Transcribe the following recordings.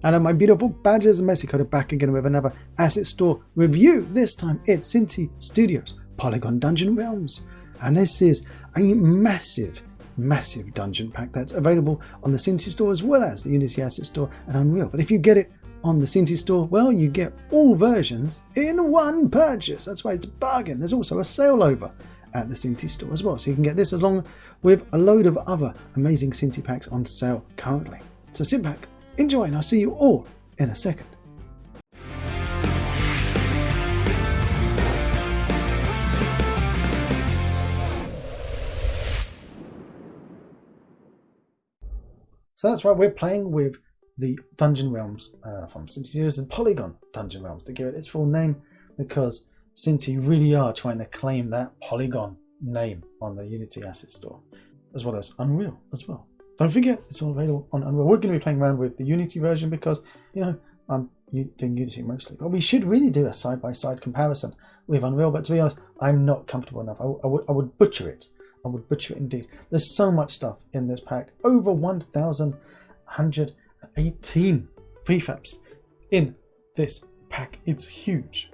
Hello my beautiful badgers and Mexico, back again with another asset store review. This time it's Synty Studios Polygon Dungeon Realms, and this is a massive dungeon pack that's available on the Synty store as well as the Unity Asset Store and Unreal. But if you get it on the Synty store, well, you get all versions in one purchase. That's why it's a bargain. There's also a sale over at the Synty store as well, so you can get this along with a load of other amazing Synty packs on sale currently. So sit back, enjoy, and I'll see you all in a second. So that's right, we're playing with the Dungeon Realms from Synty Studios and Polygon Dungeon Realms, to give it its full name, because Synty really are trying to claim that Polygon name on the Unity Asset Store, as well as Unreal as well. Don't forget, it's all available on Unreal. We're going to be playing around with the Unity version because, you know, I'm doing Unity mostly. But we should really do a side-by-side comparison with Unreal. But to be honest, I'm not comfortable enough. I would butcher it. I would butcher it indeed. There's so much stuff in this pack. Over 1,118 prefabs in this pack. It's huge.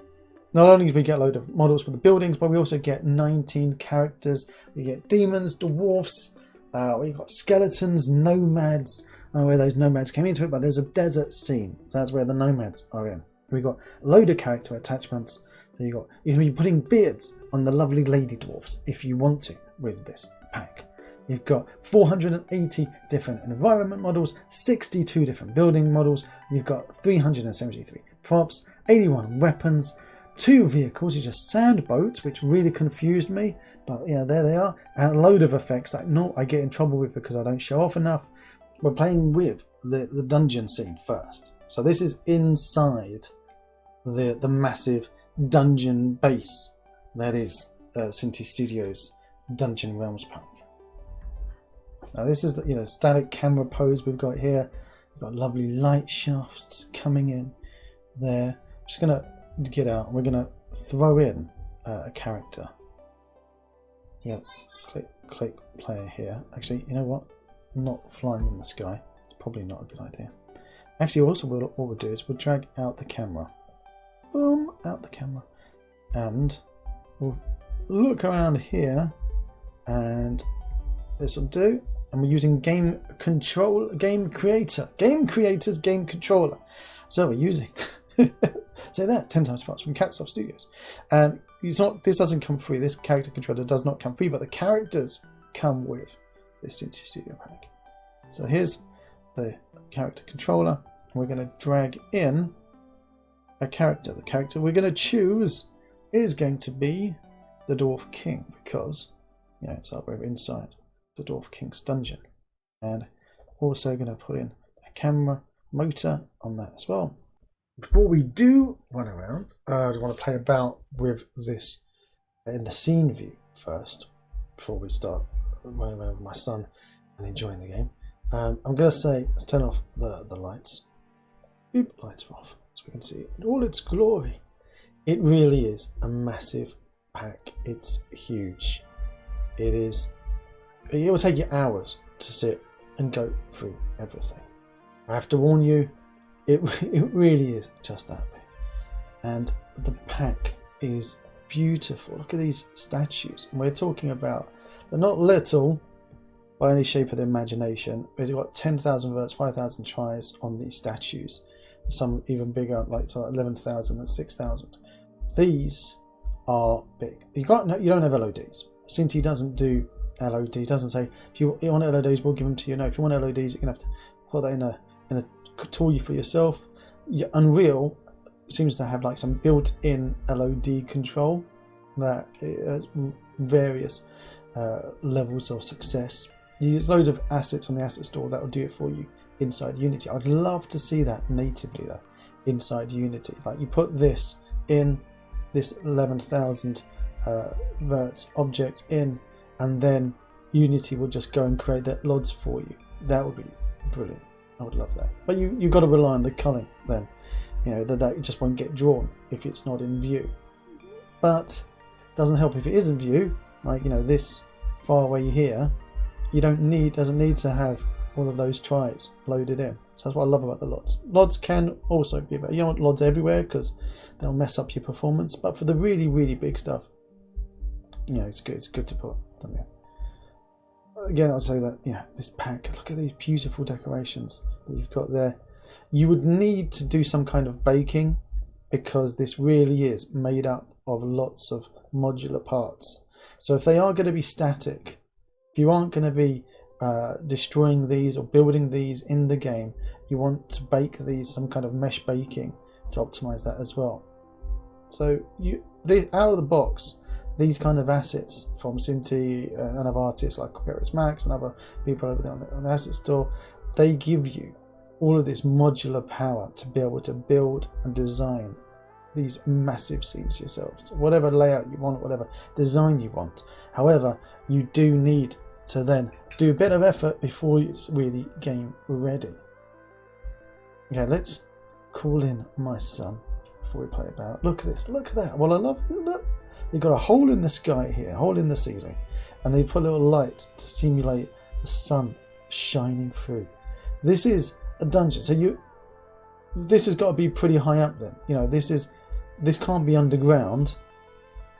Not only do we get a load of models for the buildings, but we also get 19 characters. We get demons, dwarfs. We've got skeletons, nomads. I don't know where those nomads came into it, but there's a desert scene. So that's where the nomads are in. We've got a load of character attachments. So you can be putting beards on the lovely lady dwarfs if you want to with this pack. You've got 480 different environment models, 62 different building models. You've got 373 props, 81 weapons, 2 vehicles, which are sand boats, which really confused me. But yeah, there they are, and a load of effects that I get in trouble with because I don't show off enough. We're playing with the dungeon scene first. So this is inside the massive dungeon base that is Synty Studios Dungeon Realms pack. Now this is the static camera pose we've got here. We've got lovely light shafts coming in there. I'm just gonna get out and we're gonna throw in a character. Yeah, click player here. Actually, you know what? Not flying in the sky. It's probably not a good idea. Actually, also what we'll do is we'll drag out the camera. Boom, out the camera. And we'll look around here, and this will do. And we're using game creator's game controller. So we're using say that 10 times fast from Catsoft Studios. And this doesn't come free. This character controller does not come free, but the characters come with this Synty Studio pack. So here's the character controller, and we're going to drag in a character. The character we're going to choose is going to be the Dwarf King, because it's up over inside the Dwarf King's dungeon. And also going to put in a camera motor on that as well. Before we do run around, I want to play about with this in the scene view first, before we start running around with my son and enjoying the game. I'm going to say, let's turn off the lights. Boop, lights are off, so we can see it in all its glory. It really is a massive pack. It's huge. It will take you hours to sit and go through everything. I have to warn you, it really is just that big. And the pack is beautiful. Look at these statues. And we're talking about, they're not little by any shape of the imagination, but you've got 10,000 verts, 5,000 tries on these statues. Some even bigger, like 11,000 and 6,000. These are big. You don't have LODs. Synty doesn't do LODs. Doesn't say if you want LODs, we'll give them to you. No, if you want LODs, you're gonna have to put that in a tool for yourself. Unreal seems to have like some built-in LOD control that has various levels of success. There's a load of assets on the asset store that will do it for you inside Unity. I'd love to see that natively though inside Unity. Like you put this in this 11,000 verts object in, and then Unity will just go and create that LODs for you. That would be brilliant. I would love that. But you've got to rely on the culling then. That just won't get drawn if it's not in view. But it doesn't help if it is in view. Like this far away here, doesn't need to have all of those tries loaded in. So that's what I love about the LODs. LODs can also be better. You don't want LODs everywhere because they'll mess up your performance. But for the really, really big stuff, you know, it's good. It's good to put them in. Again, I'd say that, yeah, this pack, look at these beautiful decorations that you've got there. You would need to do some kind of baking because this really is made up of lots of modular parts. So if they are going to be static, if you aren't going to be destroying these or building these in the game, you want to bake these some kind of mesh baking to optimize that as well. So out of the box, these kind of assets from Synty and other artists like Compatibility Max and other people over there on the asset store, they give you all of this modular power to be able to build and design these massive scenes yourselves, whatever layout you want, whatever design you want. However, you do need to then do a bit of effort before it's really game ready. Okay, let's call in my son before we play about. Look at this, look at that. Well, I love it. Look, you've got a hole in the sky here, a hole in the ceiling, and they put a little light to simulate the sun shining through. This is a dungeon, so this has got to be pretty high up then. You know, this can't be underground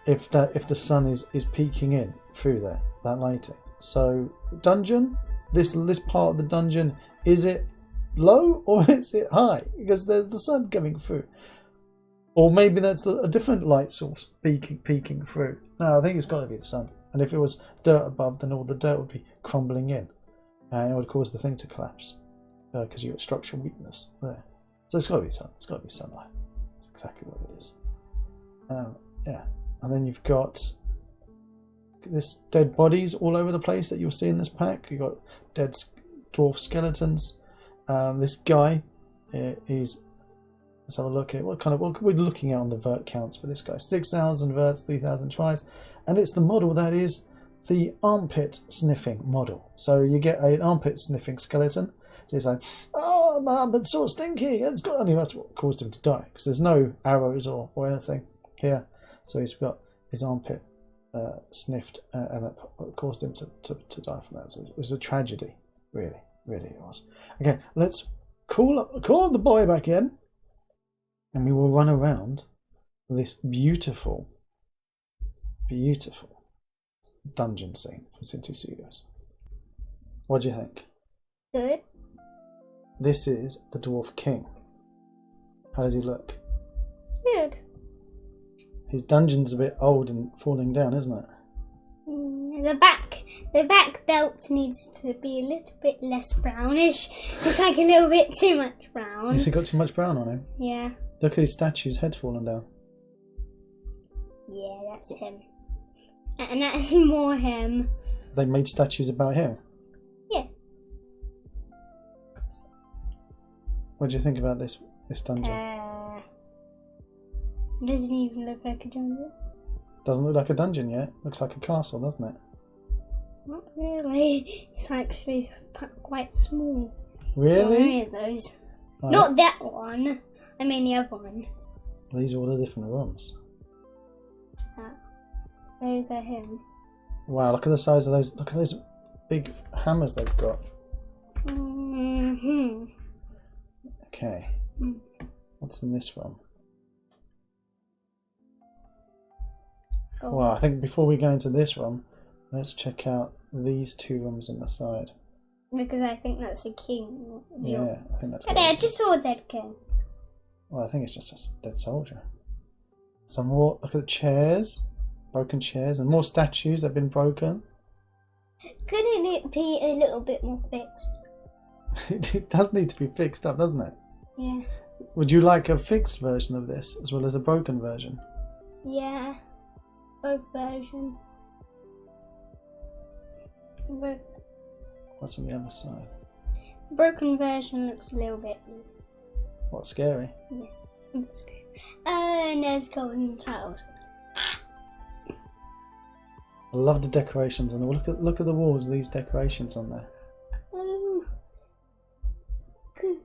if the sun is peeking in through there, that lighting. So dungeon, this part of the dungeon, is it low or is it high? Because there's the sun coming through. Or maybe that's a different light source peeking through. No, I think it's got to be the sun. And if it was dirt above, then all the dirt would be crumbling in. And it would cause the thing to collapse. Because you've got structural weakness there. So it's got to be sun. It's got to be sunlight. That's exactly what it is. Yeah. And then you've got this dead bodies all over the place that you'll see in this pack. You've got dead dwarf skeletons. This guy is... Let's have a look at what we're looking at on the vert counts for this guy. 6,000 verts, 3,000 tries. And it's the model that is the armpit sniffing model. So you get an armpit sniffing skeleton. So he's like, oh, my armpit's so stinky. It's got, and that's what caused him to die. Because there's no arrows or anything here. So he's got his armpit sniffed, and that caused him to die from that. So it was a tragedy. Really, really it was. Okay, let's call the boy back in. And we will run around this beautiful, beautiful dungeon scene from Synty Studios. What do you think? Good. This is the Dwarf King. How does he look? Good. His dungeon's a bit old and falling down, isn't it? The back belt needs to be a little bit less brownish. It's like a little bit too much brown. Has he got too much brown on him? Yeah. Look at his statue's head falling down. Yeah, that's him. And that's more him. They made statues about him? Yeah. What do you think about this dungeon? It doesn't even look like a dungeon. Doesn't look like a dungeon yet. Looks like a castle, doesn't it? Not really. It's actually quite small. Really? Any of those. Oh. Not that one. I mean the other one. These are all the different rooms. Those are him. Wow, look at the size of those. Look at those big hammers they've got. Mm-hmm. Okay. What's in this room? Oh. Well, I think before we go into this room, let's check out these two rooms on the side. Because I think that's a king. Yeah, I think that's. But I just saw a dead king. Well, I think it's just a dead soldier. Some more. Look at the chairs, broken chairs, and more statues that have been broken. Couldn't it be a little bit more fixed? It does need to be fixed up, doesn't it? Yeah. Would you like a fixed version of this as well as a broken version? Yeah. Both versions. What's on the other side? Broken version looks a little bit. What, scary? Yeah. That's good. And there's golden tiles. I love the decorations on the look at the walls of these decorations on there. Good.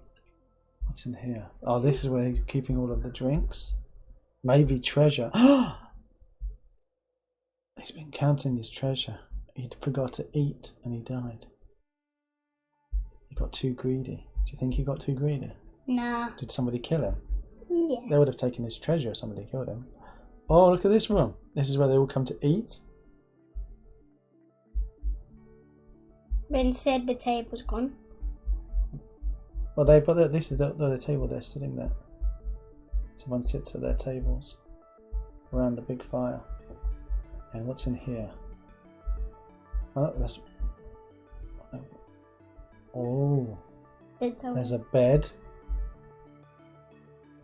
What's in here? Oh, this is where he's keeping all of the drinks. Maybe treasure. He's been counting his treasure. He forgot to eat and he died. Got too greedy. Do you think he got too greedy? Nah. Did somebody kill him? Yeah. They would have taken his treasure if somebody killed him. Oh, look at this room. This is where they all come to eat. But instead the table's gone. Well, this is the table they're sitting there. Someone sits at their tables around the big fire. And what's in here? Oh, that's... Oh, there's a bed.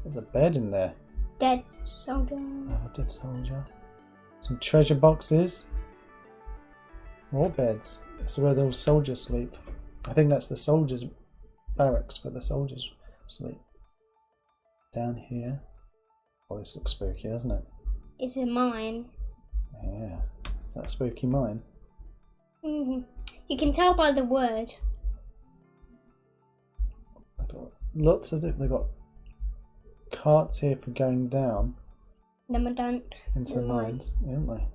There's a bed in there. Dead soldier. Oh, dead soldier. Some treasure boxes. More beds. This is where those soldiers sleep. I think that's the soldiers' barracks where the soldiers sleep. Down here. Oh, this looks spooky, doesn't it? It's a mine. Yeah. Is that a spooky mine? You can tell by the word. They've got lots of it. They've got carts here for going down. Into the mines, haven't they?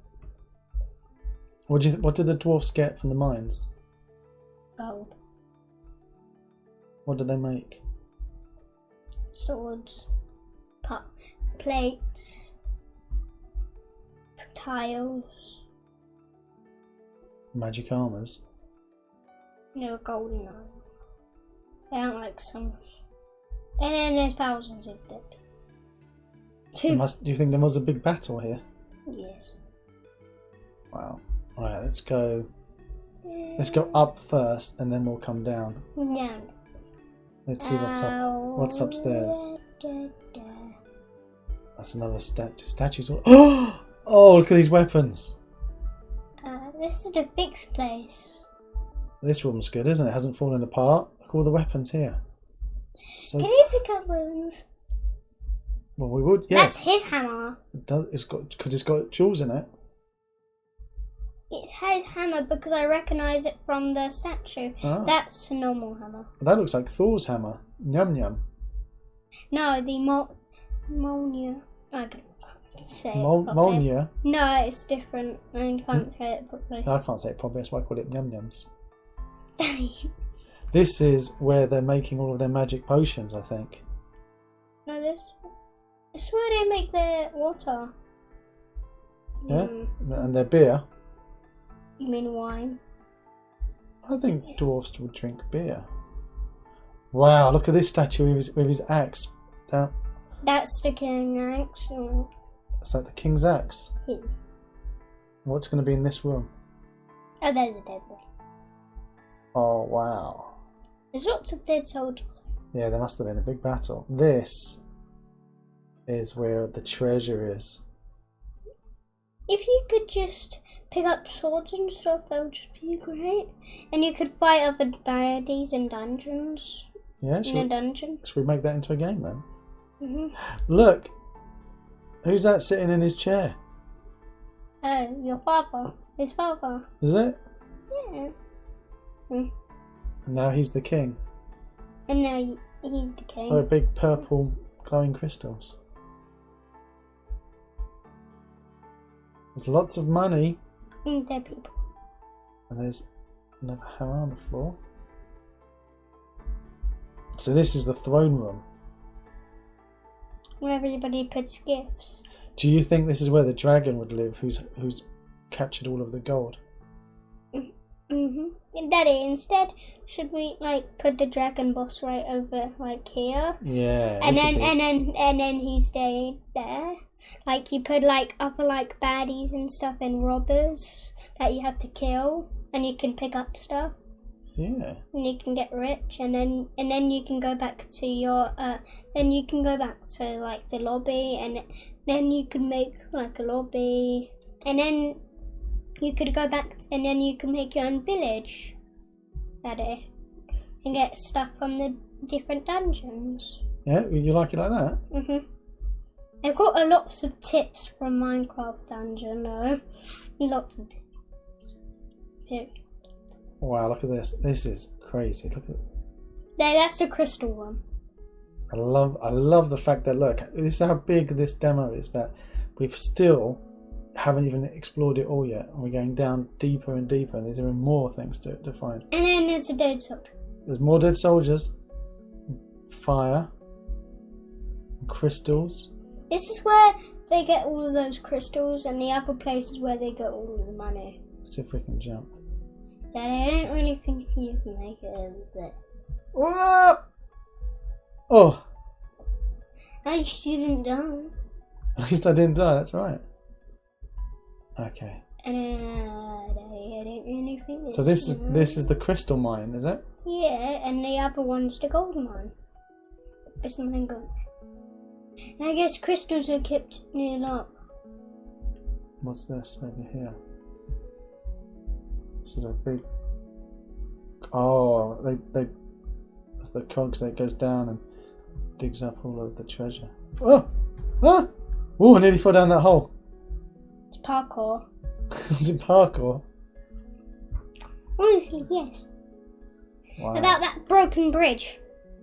What did the dwarfs get from the mines? Gold. What did they make? Swords. Plates. Tiles. Magic armors. No, golden armor. They aren't like some. And then there's thousands of them. Do you think there was a big battle here? Yes. Wow. Alright, let's go. Let's go up first, and then we'll come down. Yeah. Let's see what's up. What's upstairs? That's another statue. Statues. Oh! Oh! Look at these weapons. This is the fixed place. This room's good, isn't it? It hasn't fallen apart. Look at all the weapons here. So, can you pick up ones? well, we would. Yeah. That's his hammer. It does. Because it's got jewels in it. It's his hammer because I recognise it from the statue. Ah. That's a normal hammer. That looks like Thor's hammer. Yum yum. No, the Mjolnir. I can't say it properly. Mjolnir. No, it's different. I can't say it properly. No, I can't say it properly. That's why I call it yum yums. This is where they're making all of their magic potions, I think. No, it's where they make their water. Yeah, and their beer. You mean wine? I think dwarfs would drink beer. Wow, look at this statue with his axe. That's the king axe. It's like the king's axe. His. What's going to be in this room? Oh, there's a dead one. Oh, wow. There's lots of dead soldiers. Yeah, there must have been a big battle. This is where the treasure is. If you could just pick up swords and stuff, that would just be great. And you could fight other baddies in dungeons. Yeah, in a dungeon. Should we make that into a game then? Mhm. Look! Who's that sitting in his chair? Oh, your father. His father. Is it? Yeah. And now he's the king. And now he's the king. Oh, big purple glowing crystals. There's lots of money. And dead people. And there's another hammer on the floor. So this is the throne room. Where everybody puts gifts. Do you think this is where the dragon would live, who's captured all of the gold? Daddy, instead, should we put the dragon boss right over here? Yeah. And then he stayed there. You put other baddies and stuff and robbers that you have to kill, and you can pick up stuff. Yeah. And you can get rich, and then you can go back to your then you can go back to the lobby, and then you can make a lobby, and then you could go back and then you can make your own village, Daddy, and get stuff from the different dungeons. Yeah, you like it like that? I've got lots of tips from Minecraft Dungeon though. Lots of tips. Yeah. Wow, look at this. This is crazy. Look at it. Yeah, that's the crystal one. I love the fact that, look, this is how big this demo is, that we've still haven't even explored it all yet. And we're going down deeper and deeper, and there's even more things to find. And then there's a dead soldier. There's more dead soldiers. Fire. Crystals. This is where they get all of those crystals, and the other place is where they get all of the money. Let's see if we can jump. Daddy, I don't really think you can make it over there. Whoa! Oh, At least you didn't die. at least I didn't die, that's right. Okay. Daddy, I don't really think this. So this is the crystal mine, is it? Yeah, and the other one's the gold mine. It's not gold. I guess crystals are kept near up. What's this over here? This is a big. Oh, they. That's the cogs that goes down and digs up all of the treasure. Oh, ah! Oh, I nearly fell down that hole. It's parkour. Is it parkour? Honestly, yes. Wow. About that broken bridge.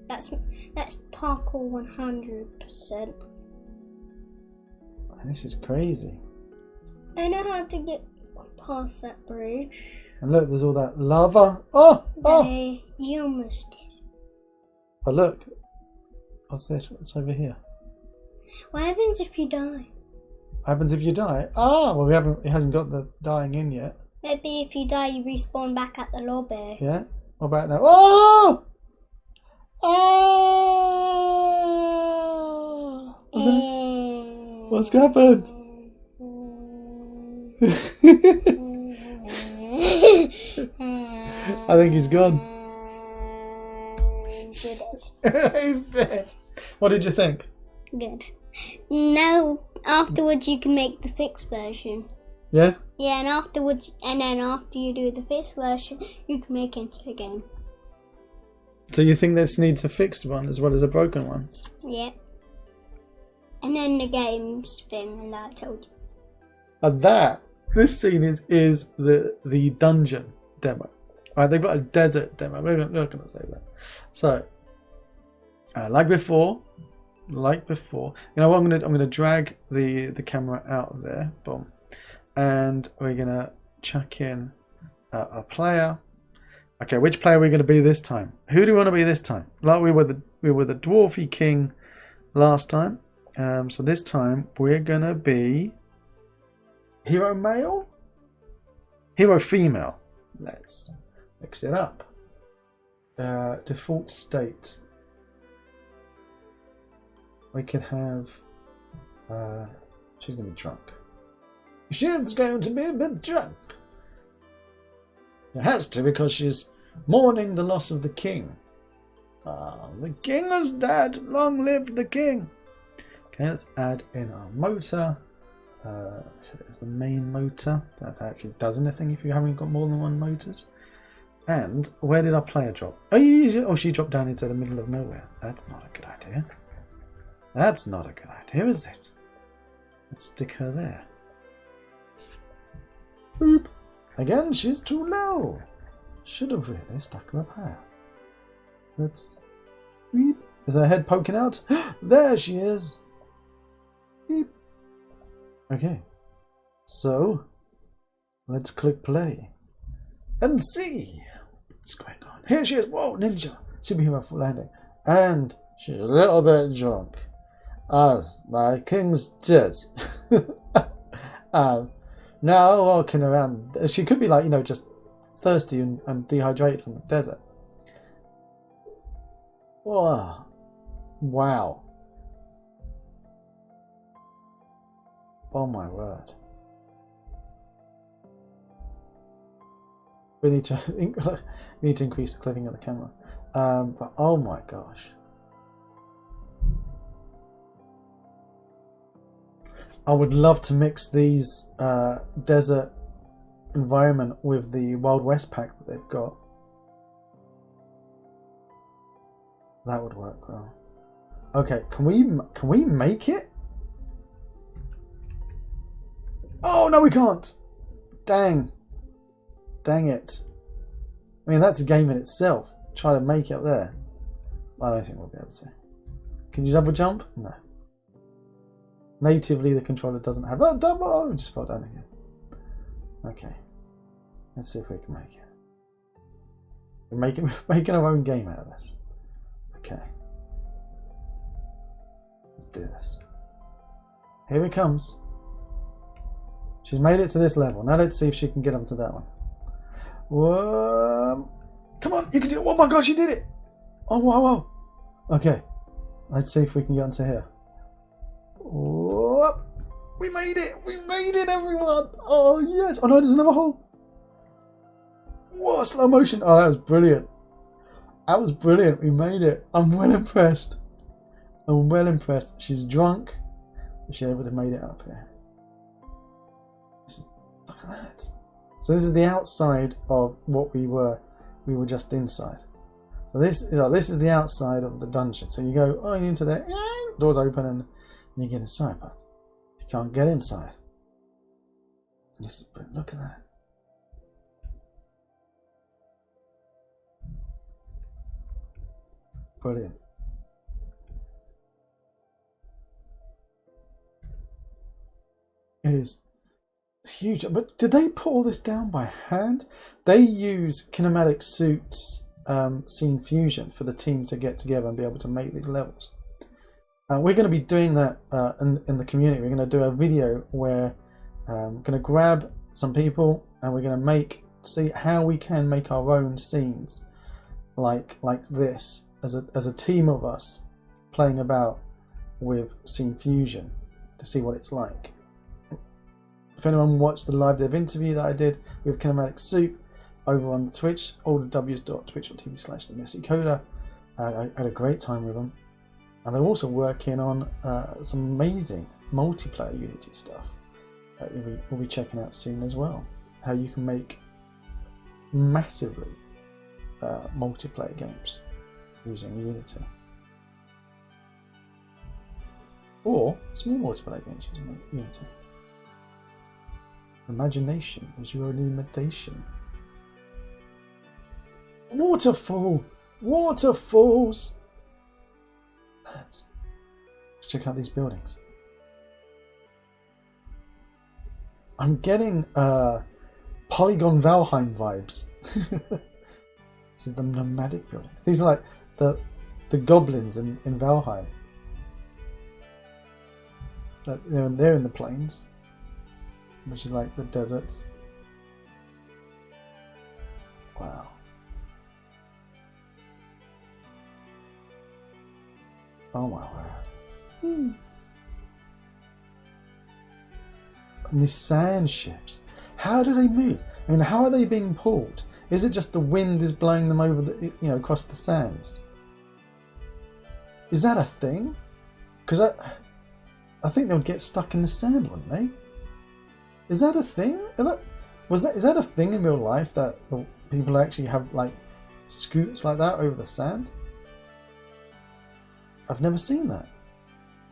That's parkour 100%. This is crazy. I know how to get past that bridge. And look, there's all that lava. Oh! Oh! Daddy, you almost did. But look. What's this? What's over here? What happens if you die? What happens if you die? Ah, well, it hasn't got the dying in yet. Maybe if you die, you respawn back at the lobby. Yeah? What about now? Oh! Oh! What's happened? I think he's gone. He's dead. What did you think? Good. Now, afterwards, you can make the fixed version. Yeah? Yeah, and then after you do the fixed version, you can make it into a game. So you think this needs a fixed one as well as a broken one? Yeah. And then the game's thing that I told you. And this scene is the dungeon demo. Right, they've got a desert demo. We're not going to say that. So, like before, you know what I'm going to drag the camera out of there, boom, and we're going to chuck in a player. Okay, which player are we going to be this time? Who do we want to be this time? Like we were the dwarfy king last time. So this time we're going to be hero male, hero female. Let's mix it up. Default state. We could have. She's going to be drunk. She's going to be a bit drunk. It has to, because she's mourning the loss of the king. The king is dead. Long live the king. Okay, let's add in our motor. Set it as the main motor. That actually does anything if you haven't got more than one motors. And where did our player drop? Oh, she dropped down into the middle of nowhere. That's not a good idea. That's not a good idea, is it? Let's stick her there. Boop. Again, she's too low. Should have really stuck her up higher. Let's. Beep. Is her head poking out? There she is. Beep. Okay. So, let's click play. And see what's going on. Here she is. Whoa, ninja. Superhero full landing. And she's a little bit drunk. My king's dead. Now walking around, she could be like, just thirsty and dehydrated from the desert. Whoa. Wow. Oh my word. We need to increase the clipping of the camera. But oh my gosh. I would love to mix these desert environment with the Wild West pack that they've got. That would work well. Okay, can we make it? Oh no, we can't. Dang it. I mean, that's a game in itself. Try to make it up there. I don't think we'll be able to. Can you double jump? No. Natively, the controller doesn't have. Oh, double! Oh, just fell down again. Okay. Let's see if we can make it. We're making our own game out of this. Okay. Let's do this. Here it comes. She's made it to this level. Now let's see if she can get onto that one. Whoa. Come on, you can do it. Oh my gosh, you did it. Oh, wow, wow. Okay. Let's see if we can get onto here. Whoa. We made it. We made it, everyone. Oh, yes. Oh, no, there's another hole. Whoa, slow motion. Oh, that was brilliant. That was brilliant. We made it. I'm well impressed. I'm well impressed. She's drunk. She's able to make it up here. Look at that. So this is the outside of what we were just inside. So this is the outside of the dungeon. So you go into there, doors open, and you get inside, but you can't get inside. Look at that. Brilliant. It is huge. But did they put all this down by hand? They use kinematic suits, scene fusion for the team to get together and be able to make these levels. We're going to be doing that in the community. We're going to do a video where I'm going to grab some people and we're going to see how we can make our own scenes like this as a team of us playing about with scene fusion to see what it's like. If anyone watched the live dev interview that I did with Kinematic Soup over on Twitch, all the www.twitch.tv/themessycoder, I had a great time with them. And they're also working on some amazing multiplayer Unity stuff that we'll be checking out soon as well. How you can make massively multiplayer games using Unity. Or small multiplayer games using Unity. Imagination is your limitation. Waterfall! Waterfalls! Let's check out these buildings. I'm getting Polygon Valheim vibes. This is the nomadic buildings. These are like the goblins in Valheim. They're in the plains, which is like the deserts. Wow. Oh my word. And these sand ships. How do they move? I mean, how are they being pulled? Is it just the wind is blowing them over across the sands? Is that a thing? Because I think they would get stuck in the sand, wouldn't they? Is that a thing? Is that a thing in real life that people actually have like scoots like that over the sand? I've never seen that.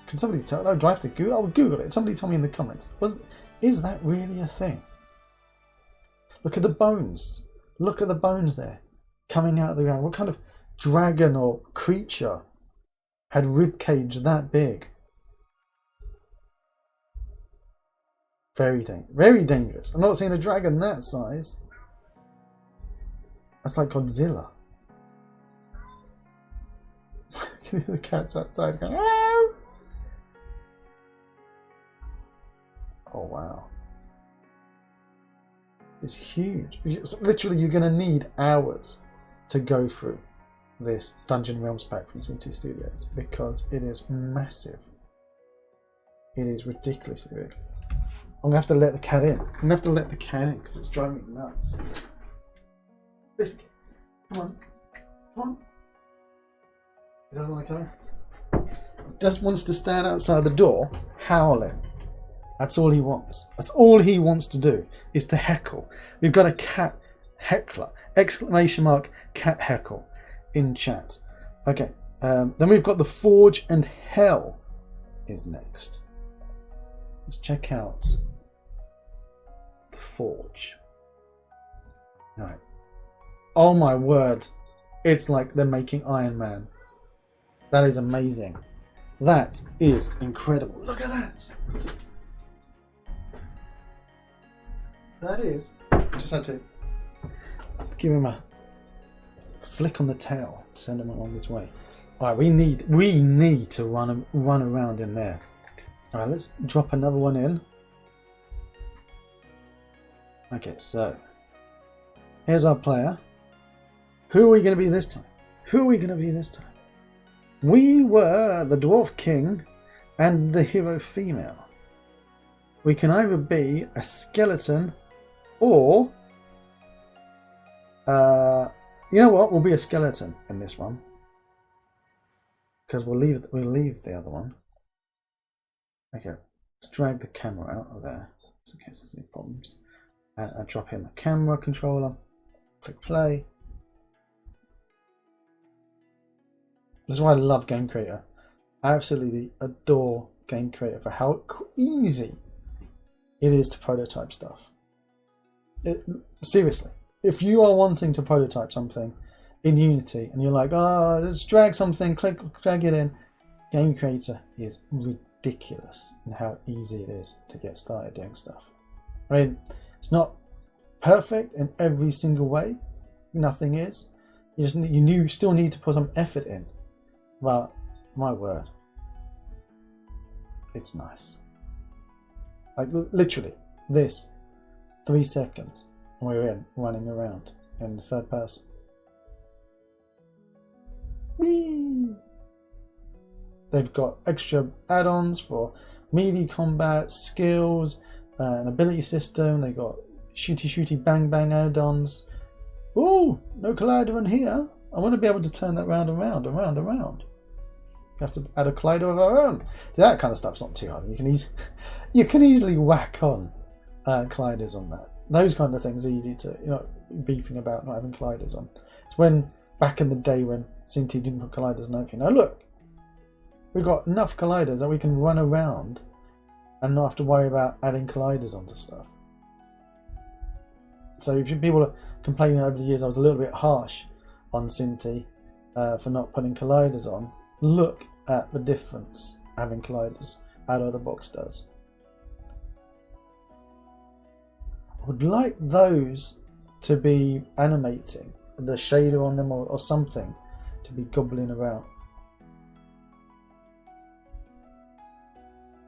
Can somebody tell? Oh, do I have to Google? I'll Google it. Somebody tell me in the comments. Is that really a thing? Look at the bones. Look at the bones there, coming out of the ground. What kind of dragon or creature had rib cage that big? Very dangerous. I'm not seeing a dragon that size. That's like Godzilla. The cat's outside going, hello! Oh wow. It's huge. Literally, you're going to need hours to go through this Dungeon Realms pack from Synty Studios because it is massive. It is ridiculously big. I'm going to have to let the cat in. I'm going to have to let the cat in because it's driving me nuts. Biscuit, come on. Come on. He doesn't want to come in. He just wants to stand outside the door, howling. That's all he wants. That's all he wants to do, is to heckle. We've got a cat heckler. Exclamation mark cat heckle in chat. Okay. Then we've got the Forge and Hell is next. Let's check out the Forge. Right. Oh my word. It's like they're making Iron Man. That is amazing. That is incredible. Look at that. That is, just had to give him a flick on the tail to send him along his way. Alright, we need to run around in there. Alright, let's drop another one in. Okay, so here's our player. Who are we going to be this time? Who are we going to be this time? We were the Dwarf King and the hero female. We can either be a skeleton or you know what? We'll be a skeleton in this one because we'll leave the other one. Okay, let's drag the camera out of there just in case there's any problems. And I drop in the camera controller. Click play. This is why I love Game Creator. I absolutely adore Game Creator for how easy it is to prototype stuff. Seriously, if you are wanting to prototype something in Unity and you're like, oh, let's drag something, drag it in, Game Creator is ridiculous in how easy it is to get started doing stuff. I mean, it's not perfect in every single way. Nothing is. You still need to put some effort in. But my word, it's nice. Like literally, this 3 seconds, and we're in running around in the third person. Whee! They've got extra add-ons for melee combat, skills, an ability system. They've got shooty bang bang add-ons. Oh, no collider in here. I want to be able to turn that round and round and round and round. You have to add a collider of our own. So that kind of stuff's not too hard. You can easily whack on colliders on that. Those kind of things are easy to, beefing about not having colliders on. It's when back in the day when Synty didn't put colliders on everything. Now look, we've got enough colliders that we can run around and not have to worry about adding colliders onto stuff. So if people are complaining over the years I was a little bit harsh on Synty for not putting colliders on, look at the difference having colliders out of the box does. I would like those to be animating, the shader on them or something to be gobbling about.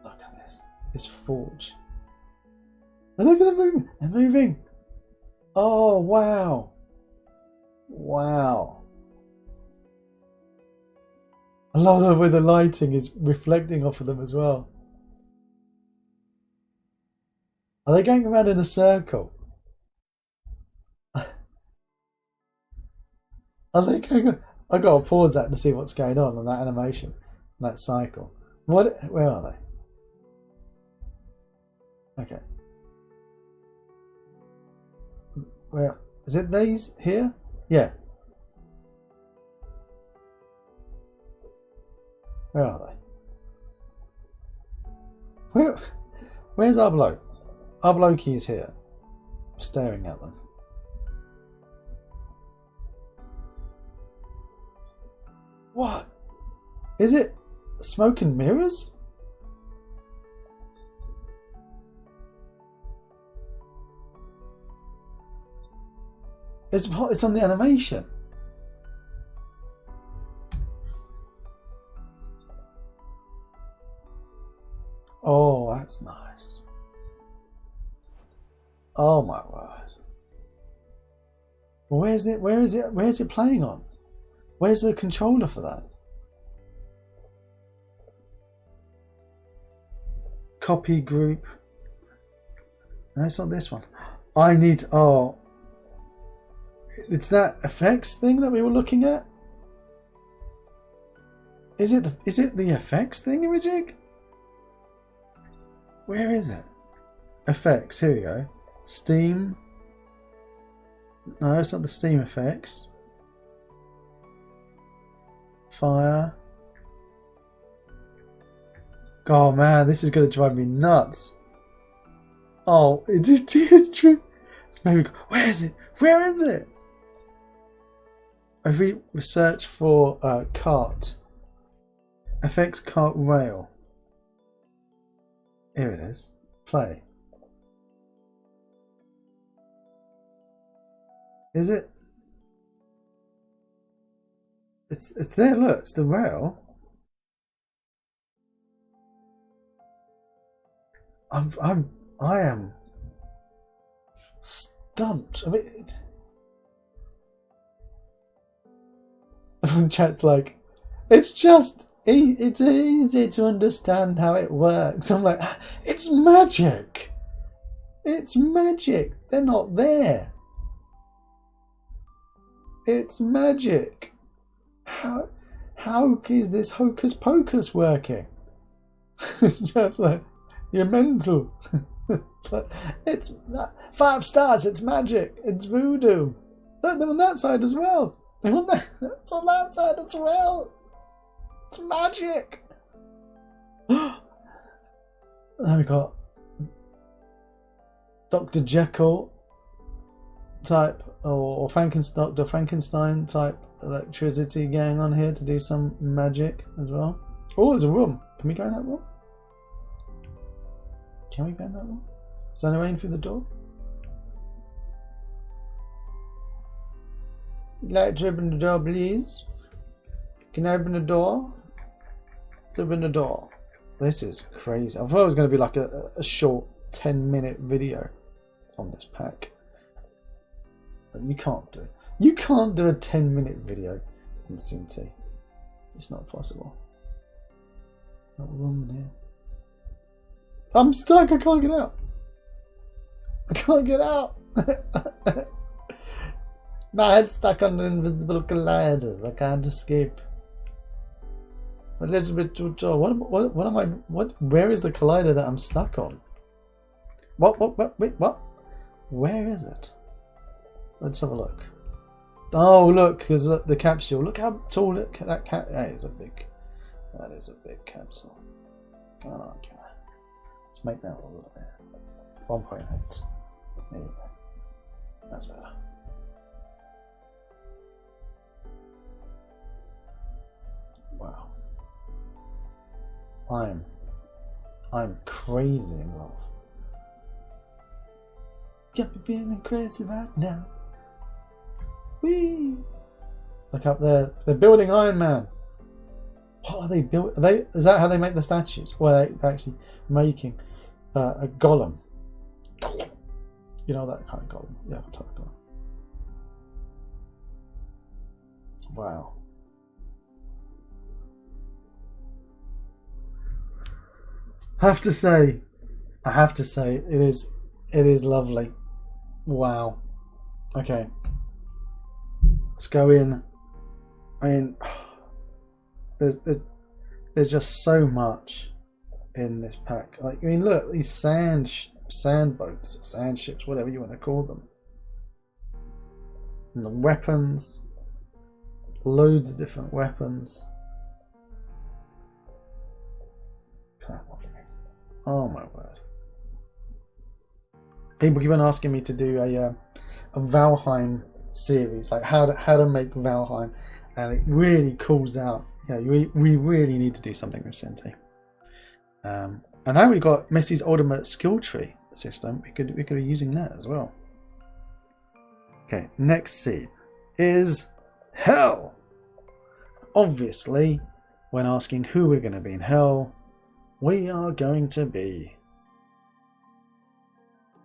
Look at this. It's Forge. And look at them moving. They're moving. Oh, wow. Wow. I love the way the lighting is reflecting off of them as well. Are they going around in a circle? Are they going? I've got to pause that to see what's going on that animation, that cycle. Where are they? Okay. Where is it? These here? Yeah. Where are they? Where's our bloke? Our blokey is here, staring at them. What? Is it smoke and mirrors? It's on the animation. Oh, that's nice. Oh my word. Well, where is it playing on? Where's the controller for that? Copy group. No, it's not this one. It's that effects thing that we were looking at? Is it the effects thing, Imaging? Where is it? Effects, here we go. Steam. No, it's not the Steam effects. Fire. Oh man, this is going to drive me nuts. Oh, it's true. Maybe, where is it? Where is it? If we search for cart. FX cart rail. Here it is. Play. Is it? It's there. Look, it's the rail. I am stumped. I mean, chat's like, it's easy to understand how it works. I'm like, it's magic. It's magic. They're not there. It's magic. How is this hocus pocus working? It's just like, you're mental. It's 5 stars. It's magic. It's voodoo. Look, they're on that side as well. They're on that. It's on that side as well. It's magic. Then we got Dr. Jekyll type or Dr. Frankenstein type electricity going on here to do some magic as well. Oh, there's a room. Can we go in that room? Can we go in that room? Is there any way in through the door? Like to open the door, please? Can I open the door? Let's open the door. This is crazy. I thought it was going to be like a short 10-minute video on this pack. But you can't do it. You can't do a 10-minute video in Synty. It's not possible. Not room in here. I'm stuck. I can't get out. I can't get out. My head's stuck on the invisible colliders. I can't escape. A little bit too tall. What am I? Where is the collider that I'm stuck on? Wait, what? Where is it? Let's have a look. Oh, look, because the capsule. Look how tall that cat. That is a big capsule. Come on, let's make that a little bit. 1.8. There you go. That's better. Wow. I'm crazy in love. Got me feeling crazy right now. Whee! Look up there. They're building Iron Man. What are they building? Is that how they make the statues? Or are they actually making a golem? Golem. You know that kind of golem? Yeah, type of golem. Wow. I have to say, it is lovely. Wow. Okay. Let's go in. I mean, there's just so much in this pack. Like, I mean, look, these sand boats, sand ships, whatever you want to call them. And the weapons, loads of different weapons. Oh my word. People keep on asking me to do a Valheim series, like how to make Valheim, and it really calls out. You know, we really need to do something with Synty. And now we've got Messi's ultimate skill tree system. We could be using that as well. Okay, next scene is Hell. Obviously, when asking who we're going to be in Hell, we are going to be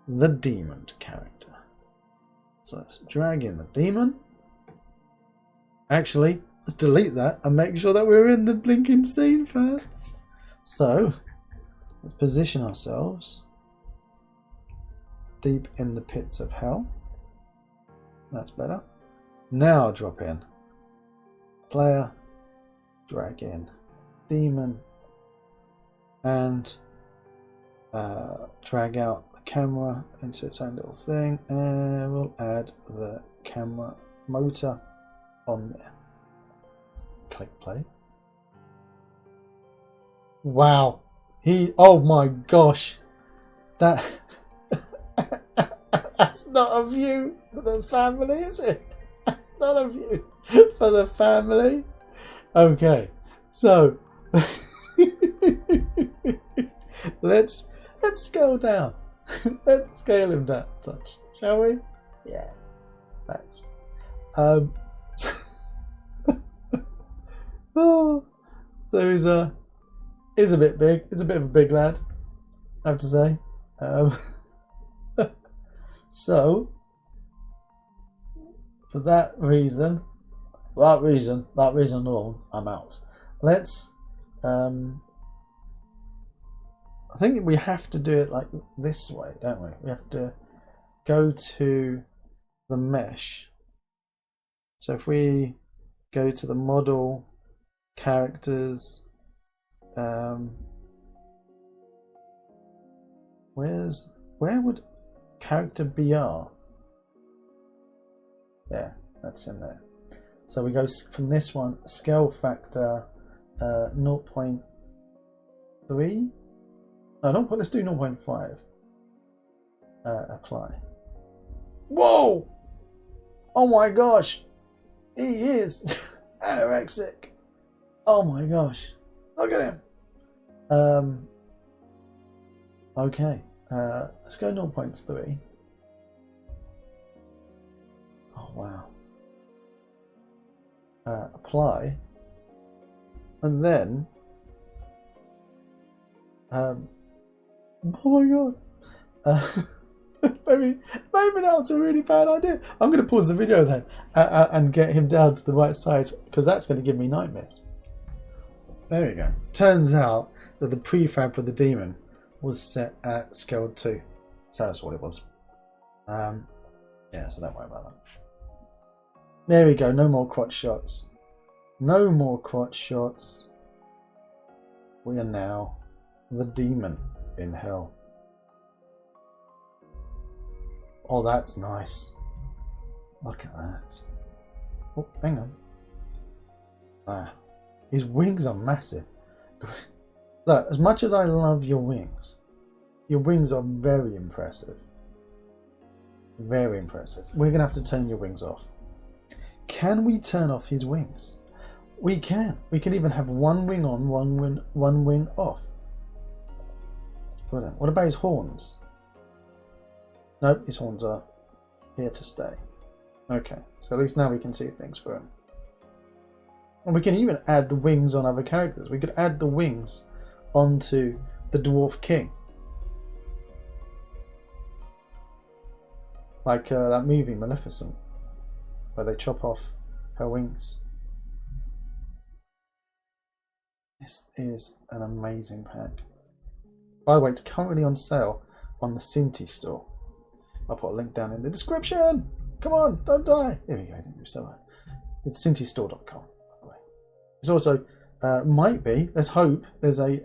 the demon character. So let's drag in the demon. Actually, let's delete that and make sure that we're in the blinking scene first. So let's position ourselves deep in the pits of hell. That's better. Now drop in player, drag in demon, and drag out the camera into its own little thing, and we'll add the camera motor on there. Click play. Wow, oh my gosh, that that's not a view for the family, is it? That's not a view for the family. Okay, so let's scale down. Let's scale him down a touch, shall we? Yeah, that's Oh, so he's a bit big. He's a bit of a big lad, I have to say. So for that reason alone, I'm out. Let's I think we have to do it like this way, don't we? We have to go to the mesh. So if we go to the model, characters, where would character BR? Yeah, that's in there. So we go from this one, scale factor 0.3. No, let's do 0.5. Apply. Whoa! Oh my gosh! He is anorexic. Oh my gosh! Look at him. Okay. Let's go 0.3. Oh wow. Apply. And then oh my god. Maybe that's a really bad idea. I'm going to pause the video then and get him down to the right size, because that's going to give me nightmares. There we go. Turns out that the prefab for the demon was set at scale 2. So that's what it was. Yeah, so don't worry about that. There we go. No more crotch shots. No more crotch shots. We are now the demon in hell. Oh, that's nice. Look at that. Oh, hang on. Ah, his wings are massive. Look, as much as I love your wings are very impressive. Very impressive. We're going to have to turn your wings off. Can we turn off his wings? We can. We can even have one wing on, one wing off. Brilliant. What about his horns? Nope, his horns are here to stay. Okay, so at least now we can see things for him. And we can even add the wings on other characters. We could add the wings onto the Dwarf King. Like that movie Maleficent, where they chop off her wings. This is an amazing pack. By the way, it's currently on sale on the Synty store. I'll put a link down in the description. Come on, don't die. Here we go. I didn't do so well. It's syntystore.com, by the way. It's also might be. Let's hope there's a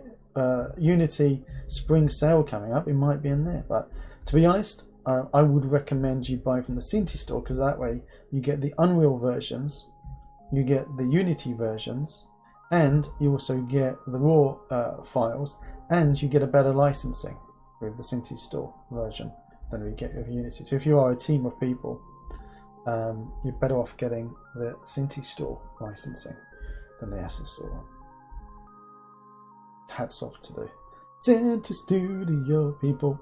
Unity spring sale coming up. It might be in there. But to be honest, I would recommend you buy from the Synty store, because that way you get the Unreal versions, you get the Unity versions, and you also get the raw files, and you get a better licensing with the Synty store version than we get with Unity. So if you are a team of people, you're better off getting the Synty store licensing than the SS store one. Hats off to the Synty Studio people.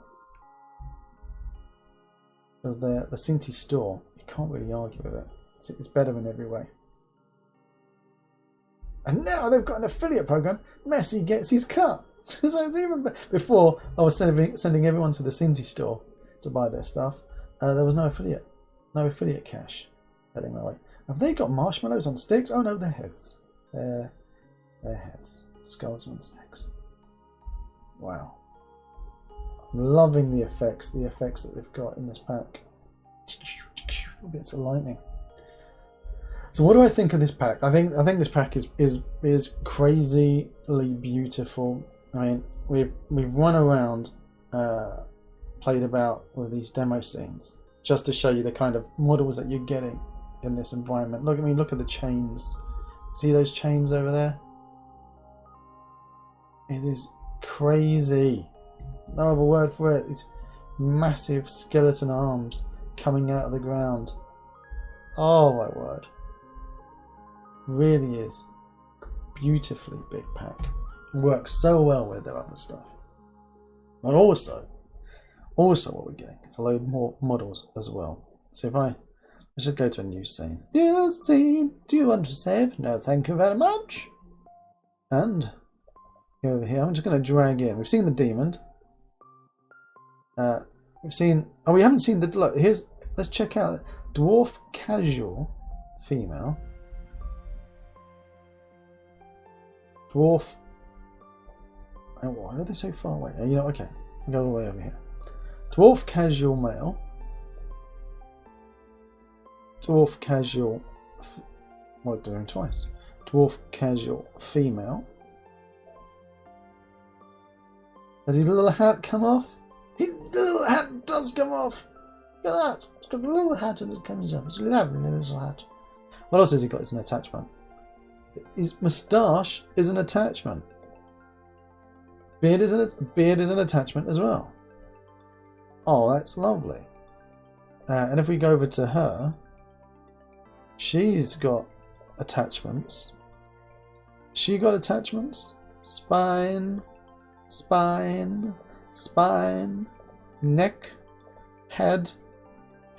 Because the Synty store, you can't really argue with it. It's better in every way. And now they've got an affiliate program. Messi gets his cut. So it's even better. Before, I was sending everyone to the Synty store to buy their stuff. There was no affiliate cash heading my way. Have they got marshmallows on sticks? Oh no, they're heads. They're heads. Skulls on sticks. Wow. I'm loving the effects that they've got in this pack. Bits of lightning. So what do I think of this pack? I think this pack is crazily beautiful. I mean, we've run around, played about with these demo scenes just to show you the kind of models that you're getting in this environment. Look at the chains. See those chains over there? It is crazy. No other word for it. It's massive skeleton arms coming out of the ground. Oh my word. Really is beautifully big pack. Works so well with their other stuff. But also what we're getting is a load more models as well. So let's just go to a new scene. New scene. Do you want to save? No, thank you very much. And go over here. I'm just going to drag in. We've seen the demon. We've seen. Oh, we haven't seen the. Look, here's. Let's check out dwarf casual female. Dwarf. Oh, why are they so far away? You know, okay. I'll go all the way over here. Dwarf casual male. Dwarf casual. Well, doing it twice. Dwarf casual female. Has his little hat come off? His little hat does come off. Look at that. It's got a little hat and it comes off. It's a lovely little hat. What else has he got? It's an attachment. His moustache is an attachment. Beard is an attachment as well. Oh, that's lovely. And if we go over to her, she's got attachments. She got attachments. Spine, spine, spine, neck, head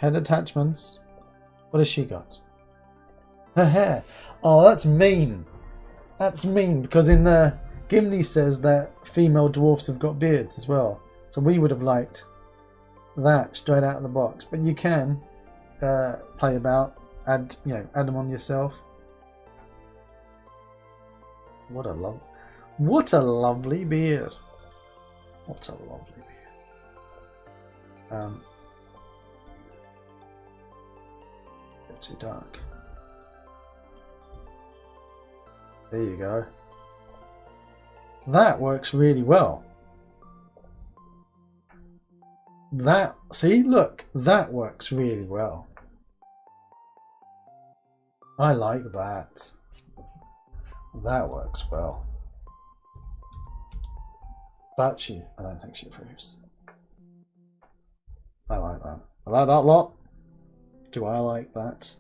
attachments. What has she got? Her hair. Oh, that's mean. That's mean because in the Gimli says that female dwarfs have got beards as well. So we would have liked that straight out of the box. But you can play about, add them on yourself. What a lovely beard. What a lovely beard. Bit too dark. There you go. That works really well. See, look, that works really well. I like that. That works well. But I don't think she approves. I like that. I like that lot. Do I like that?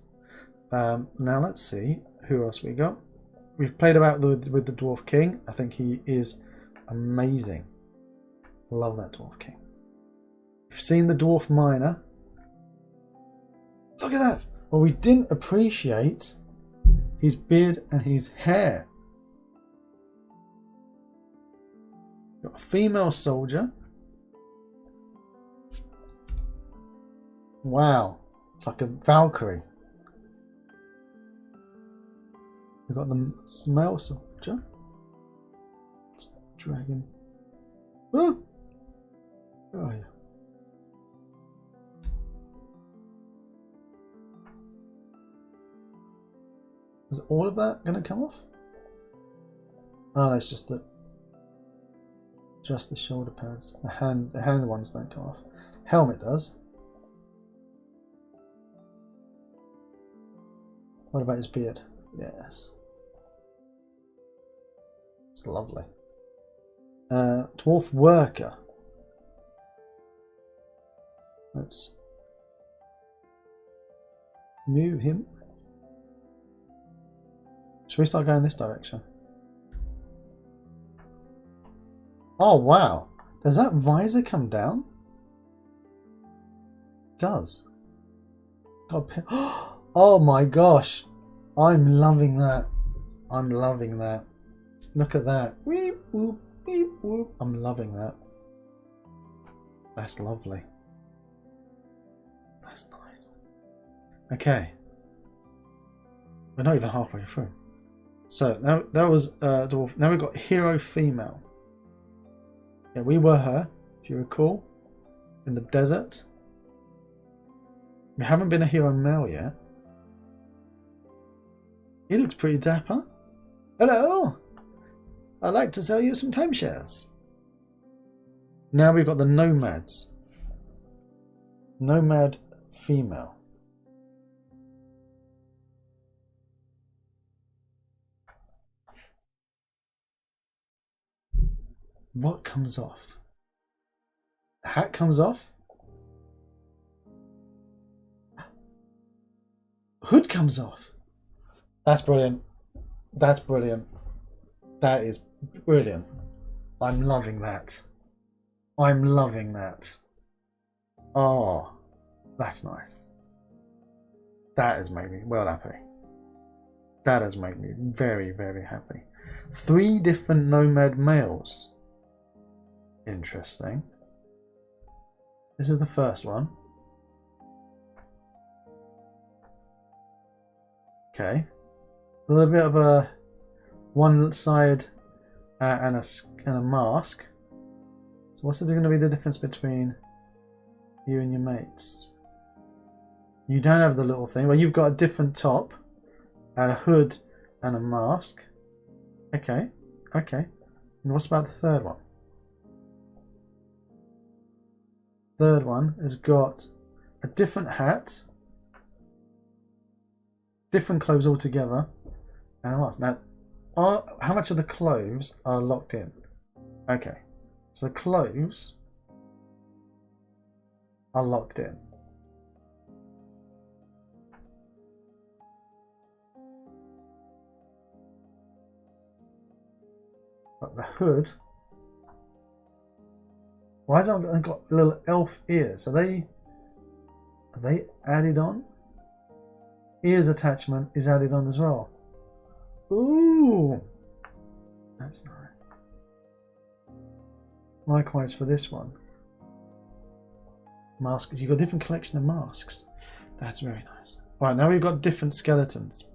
Now let's see who else we got. We've played about with the Dwarf King. I think he is amazing. Love that Dwarf King. We've seen the Dwarf Miner. Look at that. Well, we didn't appreciate his beard and his hair. Got a female soldier. Wow. Like a Valkyrie. We've got the male soldier. Let's drag him. Oh! Where are you? Is all of that going to come off? Oh, that's just the shoulder pads. The hand ones don't come off. Helmet does. What about his beard? Yes. It's lovely. Dwarf worker. Let's move him. Should we start going this direction? Oh wow. Does that visor come down? It does. Oh my gosh. I'm loving that. I'm loving that. Look at that. Weep, whoop, weep, whoop. I'm loving that. That's lovely. That's nice. Okay. We're not even halfway through. So now that was dwarf. Now we've got hero female. Yeah, we were her, if you recall, in the desert. We haven't been a hero male yet. He looks pretty dapper. Hello! I'd like to sell you some timeshares. Now we've got the nomads. Nomad female. What comes off? The hat comes off? Hood comes off. That's brilliant. That's brilliant. That is brilliant. I'm loving that. I'm loving that. Oh, that's nice. That has made me well happy. That has made me very, very happy. 3 different nomad males. Interesting. This is the first one. Okay. A little bit of a one side and a mask. So what's going to be the difference between you and your mates? You don't have the little thing. Well, you've got a different top, a hood, and a mask. Okay, okay. And what's about the third one? Third one has got a different hat, different clothes altogether, and a mask. Now, how much of the clothes are locked in? Okay, so the clothes are locked in. But the hood, why has it got little elf ears? Are they added on? Ears attachment is added on as well. Ooh, that's nice. Likewise for this one. Masks. You've got a different collection of masks. That's very nice. Right, now we've got different skeletons.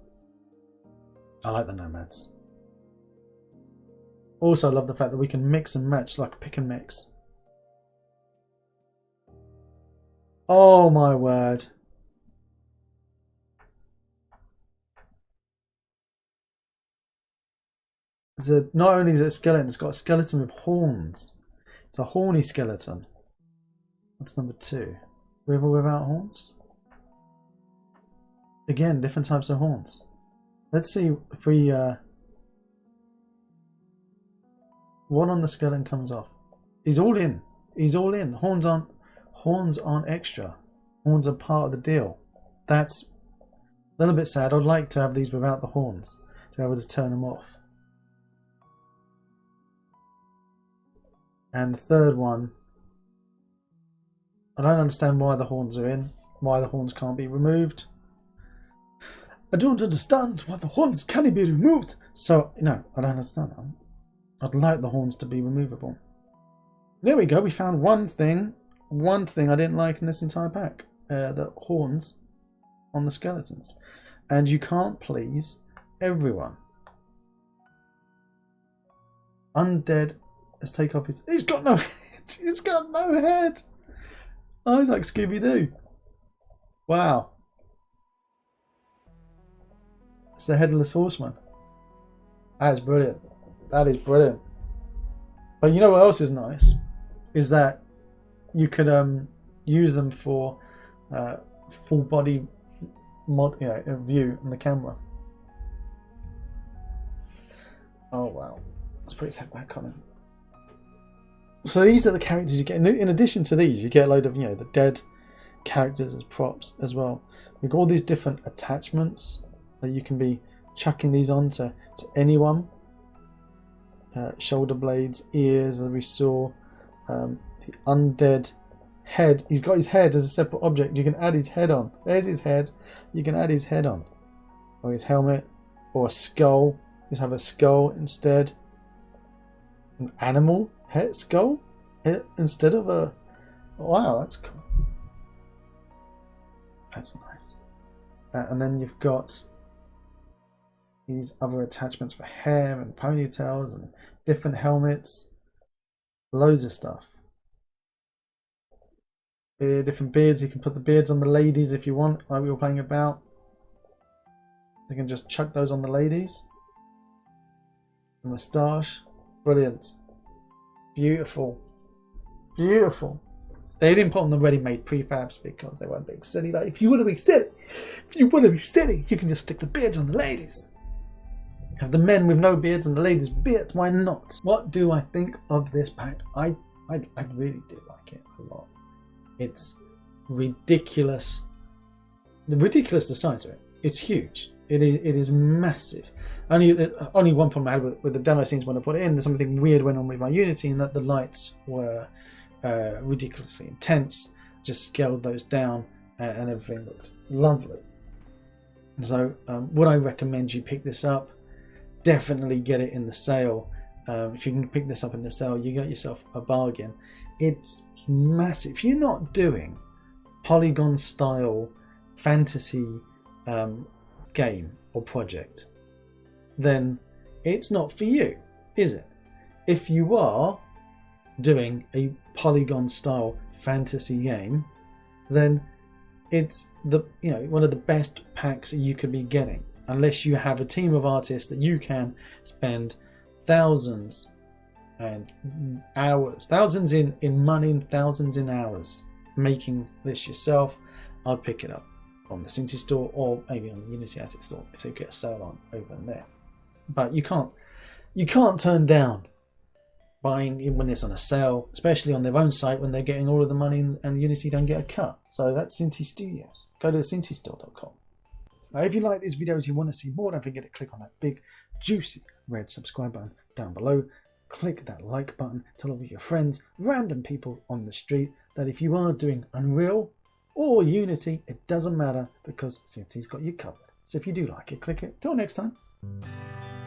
I like the nomads. Also, I love the fact that we can mix and match, like pick and mix. Oh my word. Not only is it a skeleton, it's got a skeleton with horns. It's a horny skeleton. That's number 2. With or without horns? Again, different types of horns. Let's see if we... one on the skeleton comes off. He's all in. He's all in. Horns aren't extra. Horns are part of the deal. That's a little bit sad. I'd like to have these without the horns, to be able to turn them off. And the third one, I don't understand why the horns are in, why the horns can't be removed. I don't understand why the horns can't be removed. So, no, I don't understand that. I'd like the horns to be removable. There we go, we found one thing I didn't like in this entire pack. The horns on the skeletons. And you can't please everyone. Undead, let's take off his... He's got no head! He's got no head! Oh, he's like Scooby-Doo. Wow. It's the Headless Horseman. That is brilliant. That is brilliant. But you know what else is nice? Is that you could use them for full body view on the camera. Oh wow. Let's put his head back on him. So these are the characters you get. In addition to these, you get a load of the dead characters as props as well. We've got all these different attachments that you can be chucking these on to anyone. Shoulder blades, ears, as we saw. The undead head. He's got his head as a separate object. You can add his head on. There's his head. You can add his head on. Or his helmet. Or a skull. Just have a skull instead. An animal head skull instead of a... Wow, that's cool. That's nice. And then you've got these other attachments for hair and ponytails and different helmets. Loads of stuff. Different beards. You can put the beards on the ladies if you want, like we were playing about. You can just chuck those on the ladies. The moustache. Brilliant. Beautiful. Beautiful. They didn't put on the ready-made prefabs because they weren't being silly. But if you want to be silly, you can just stick the beards on the ladies. Have the men with no beards and the ladies with beards. Why not? What do I think of this pack? I really do like it a lot. It's ridiculous. The ridiculous the size of it. It's huge. It is massive. Only one problem I had with the demo scenes when I put it in, there's something weird went on with my Unity in that the lights were ridiculously intense. Just scaled those down and everything looked lovely. So would I recommend you pick this up? definitely get it in the sale. If you can pick this up in the sale, you get yourself a bargain. It's massive. If you're not doing Polygon style fantasy game or project, then it's not for you, is it? If you are doing a Polygon style fantasy game, then it's one of the best packs you could be getting, unless you have a team of artists that you can spend thousands and hours, thousands in money and thousands in hours making this yourself. I'd pick it up on the Synty store, or maybe on the Unity Asset store if they get a sale on over there. But you can't turn down buying it when it's on a sale, especially on their own site when they're getting all of the money and Unity don't get a cut. So that's Synty Studios. Go to syntystore.com. Now, if you like these videos, you want to see more, don't forget to click on that big juicy red subscribe button down below. Click that like button. Tell all your friends, random people on the street, that if you are doing Unreal or Unity, it doesn't matter, because Synty's got you covered. So if you do like it, click it. Till next time.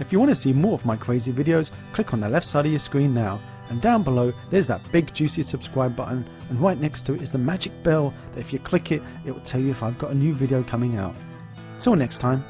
If you want to see more of my crazy videos, click on the left side of your screen now, and down below there's that big juicy subscribe button, and right next to it is the magic bell that if you click it, it will tell you if I've got a new video coming out. Till next time.